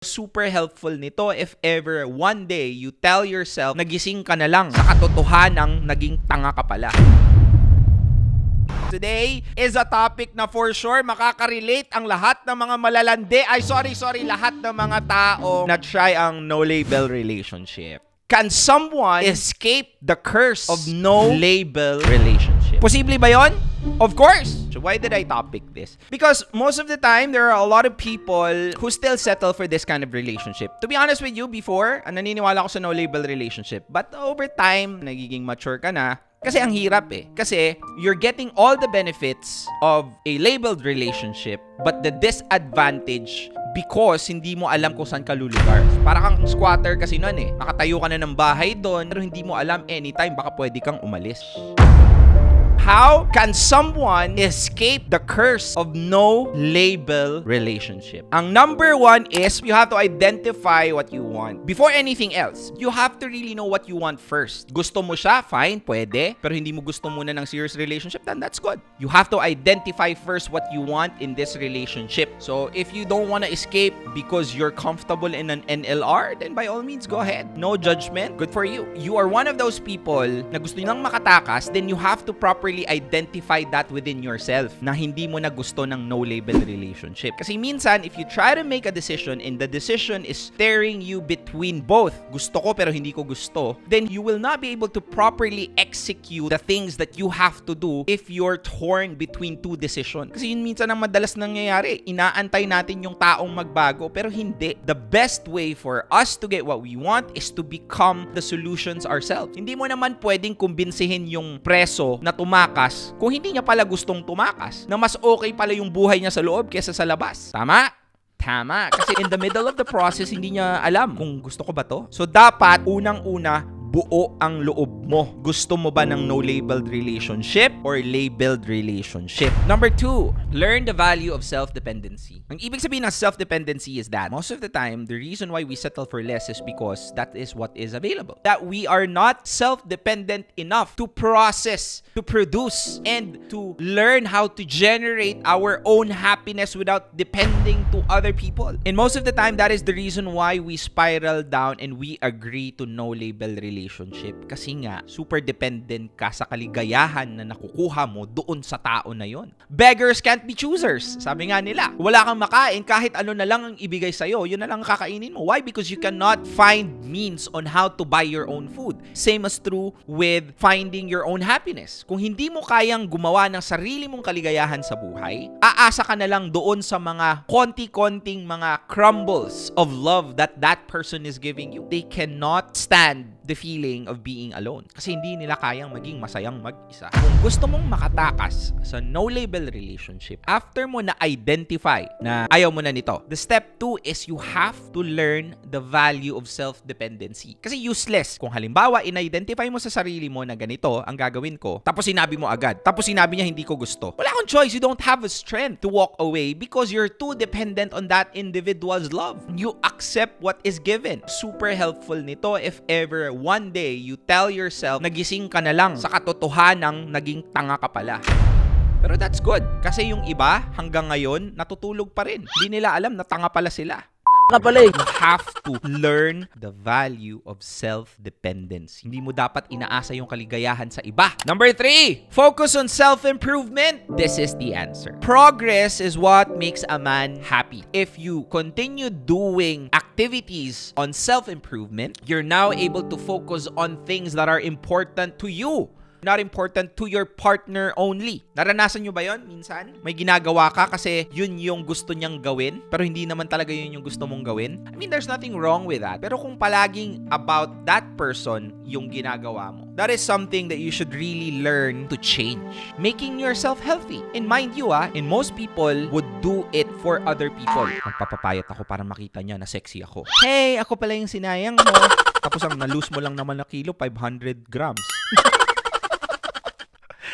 Super helpful nito if ever one day you tell yourself nagising ka na lang sa katotohanang naging tanga ka pala. Today is a topic na for sure makaka-relate ang lahat ng mga malalandi. Lahat ng mga tao na try ang no-label relationship. Can someone escape the curse of no-label relationship? Posible ba yon? Of course! So why did I topic this? Because most of the time, there are a lot of people who still settle for this kind of relationship. To be honest with you, before, naniniwala ko sa no-label relationship. But over time, nagiging mature ka na. Kasi ang hirap eh. Kasi you're getting all the benefits of a labeled relationship, but the disadvantage because hindi mo alam kung saan ka lulugar. Para kang squatter kasi nun eh. Nakatayo ka na ng bahay doon, pero hindi mo alam anytime baka pwede kang umalis. How can someone escape the curse of no-label relationship? Ang number one is you have to identify what you want. Before anything else, you have to really know what you want first. Gusto mo siya? Fine, pwede. Pero hindi mo gusto muna ng serious relationship, then that's good. You have to identify first what you want in this relationship. So if you don't want to escape because you're comfortable in an NLR, then by all means, go ahead. No judgment. Good for you. You are one of those people na gusto nilang makatakas, then you have to properly identify that within yourself na hindi mo na gusto ng no-label relationship. Kasi minsan, if you try to make a decision and the decision is staring you between both, gusto ko pero hindi ko gusto, then you will not be able to properly execute the things that you have to do if you're torn between two decisions. Kasi yun minsan ang madalas nangyayari. Inaantay natin yung taong magbago pero hindi. The best way for us to get what we want is to become the solutions ourselves. Hindi mo naman pwedeng kumbinsihin yung preso na tumakas kung hindi niya pala gustong tumakas, na mas okay pala yung buhay niya sa loob kesa sa labas. Tama? Tama. Kasi in the middle of the process, hindi niya alam kung gusto ko ba to. So dapat, unang-una, buo ang loob mo. Gusto mo ba ng no-labeled relationship or labeled relationship? Number 2, learn the value of self-dependency. Ang ibig sabihin ng self-dependency is that most of the time, the reason why we settle for less is because that is what is available. That we are not self-dependent enough to process, to produce, and to learn how to generate our own happiness without depending to other people. And most of the time, that is the reason why we spiral down and we agree to no-label relationship. Kasi nga, super dependent ka sa kaligayahan na nakukuha mo doon sa tao na yon. Beggars can't be choosers. Sabi nga nila, wala kang makain, kahit ano na lang ang ibigay sa'yo, yun na lang ang kakainin mo. Why? Because you cannot find means on how to buy your own food. Same as true with finding your own happiness. Kung hindi mo kayang gumawa ng sarili mong kaligayahan sa buhay, aasa ka na lang doon sa mga konti-konting mga crumbles of love that that person is giving you. They cannot stand the feeling of being alone. Kasi hindi nila kayang maging masayang mag-isa. Kung gusto mong makatakas sa no-label relationship, after mo na-identify na ayaw mo na nito, the step 2 is you have to learn the value of self-dependency. Kasi useless. Kung halimbawa, in-identify mo sa sarili mo na ganito ang gagawin ko, tapos sinabi mo agad, tapos sinabi niya hindi ko gusto. Wala kang choice. You don't have a strength to walk away because you're too dependent on that individual's love. You accept what is given. Super helpful nito if ever one day you tell yourself nagising ka na lang sa katotohanang naging tanga ka pala. Pero that's good. Kasi yung iba hanggang ngayon natutulog pa rin. Hindi nila alam na tanga pala sila. You have to learn the value of self-dependence. Hindi mo dapat inaasa yung kaligayahan sa iba. Number 3, focus on self-improvement. This is the answer. Progress is what makes a man happy. If you continue doing activities on self-improvement, you're now able to focus on things that are important to you. Not important to your partner only. Naranasan nyo ba yon minsan? May ginagawa ka kasi yun yung gusto niyang gawin, pero hindi naman talaga yun yung gusto mong gawin. I mean, there's nothing wrong with that. Pero kung palaging about that person yung ginagawa mo, that is something that you should really learn to change. Making yourself healthy. And mind you, and most people would do it for other people. Magpapapayat ako para makita niya na sexy ako. Hey, ako pala yung sinayang mo. Tapos ang na-lose mo lang naman na kilo, 500 grams.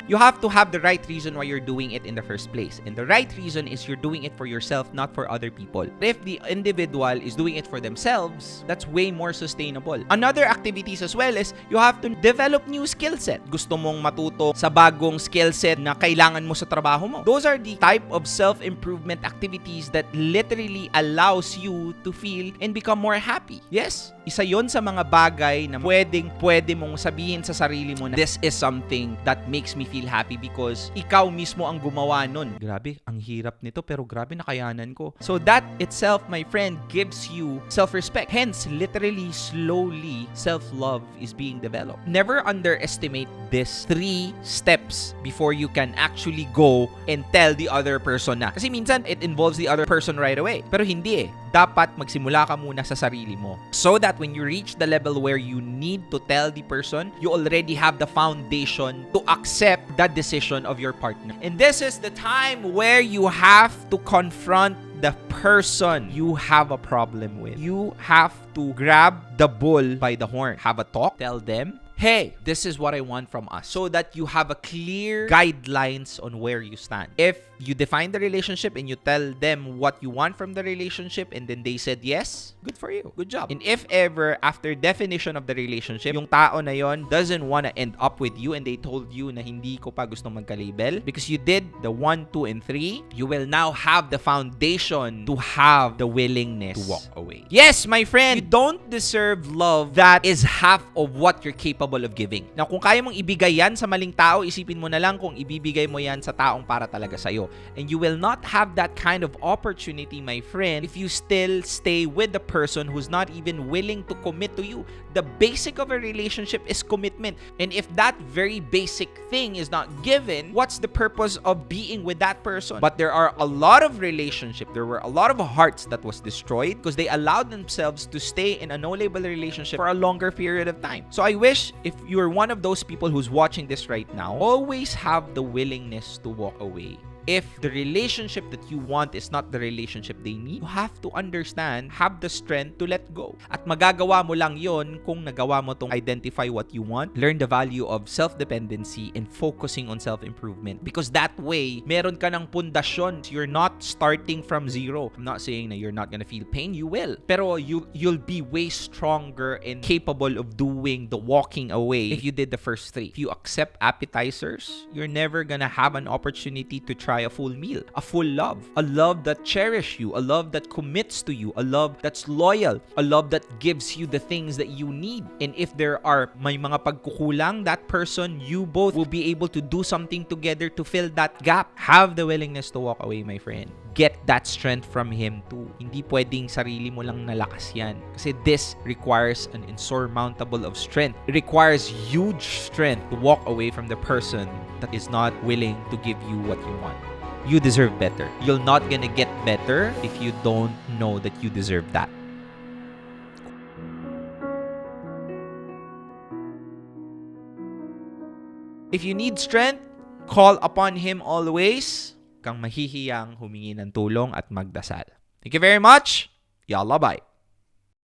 You have to have the right reason why you're doing it in the first place. And the right reason is you're doing it for yourself, not for other people. If the individual is doing it for themselves, that's way more sustainable. Another activities as well is you have to develop new skill set. Gusto mong matuto sa bagong skill set na kailangan mo sa trabaho mo. Those are the type of self-improvement activities that literally allows you to feel and become more happy. Yes, isa yon sa mga bagay na pwede mong sabihin sa sarili mo na this is something that makes me feel happy because ikaw mismo ang gumawa nun. Grabe, ang hirap nito pero grabe nakayanan ko. So that itself, my friend, gives you self-respect. Hence, literally, slowly, self-love is being developed. Never underestimate these 3 steps before you can actually go and tell the other person na. Kasi minsan, it involves the other person right away. Pero hindi eh. Dapat magsimula ka muna sa sarili mo. So that when you reach the level where you need to tell the person, you already have the foundation to accept that decision of your partner. And this is the time where you have to confront the person you have a problem with. You have to grab the bull by the horn. Have a talk. Tell them, hey, this is what I want from us. So that you have a clear guidelines on where you stand. If you define the relationship and you tell them what you want from the relationship and then they said yes, good for you. Good job. And if ever, after definition of the relationship, yung tao na yon doesn't want to end up with you and they told you na hindi ko pa gusto magka-label because you did the 1, 2, and 3, you will now have the foundation to have the willingness to walk away. Yes, my friend, you don't deserve love that is half of what you're capable of giving. Now, kung kaya mong ibigay yan sa maling tao, isipin mo na lang kung ibibigay mo yan sa taong para talaga sa'yo. And you will not have that kind of opportunity, my friend, if you still stay with the person who's not even willing to commit to you. The basic of a relationship is commitment. And if that very basic thing is not given, what's the purpose of being with that person? But there are a lot of relationships, there were a lot of hearts that was destroyed because they allowed themselves to stay in a no-label relationship for a longer period of time. So I wish if you're one of those people who's watching this right now, always have the willingness to walk away. If the relationship that you want is not the relationship they need, you have to understand, have the strength to let go. At magagawa mo lang yon kung nagawa mo tong identify what you want, learn the value of self-dependency, and focusing on self-improvement. Because that way, meron ka ng pundasyon. You're not starting from zero. I'm not saying that you're not gonna feel pain. You will. Pero you'll be way stronger and capable of doing the walking away if you did the first 3. If you accept appetizers, you're never gonna have an opportunity to try a full meal, a full love, a love that cherishes you, a love that commits to you, a love that's loyal, a love that gives you the things that you need. And if there are may mga pagkukulang, that person, you both will be able to do something together to fill that gap. Have the willingness to walk away, my friend. Get that strength from him too. Hindi pwedeng sarili mo lang nalakas yan. Kasi this requires an insurmountable of strength. It requires huge strength to walk away from the person that is not willing to give you what you want. You deserve better. You're not gonna get better if you don't know that you deserve that. If you need strength, call upon Him always. Kang mahihiyang humingi ng tulong at magdasal. Thank you very much. Yalla, bye.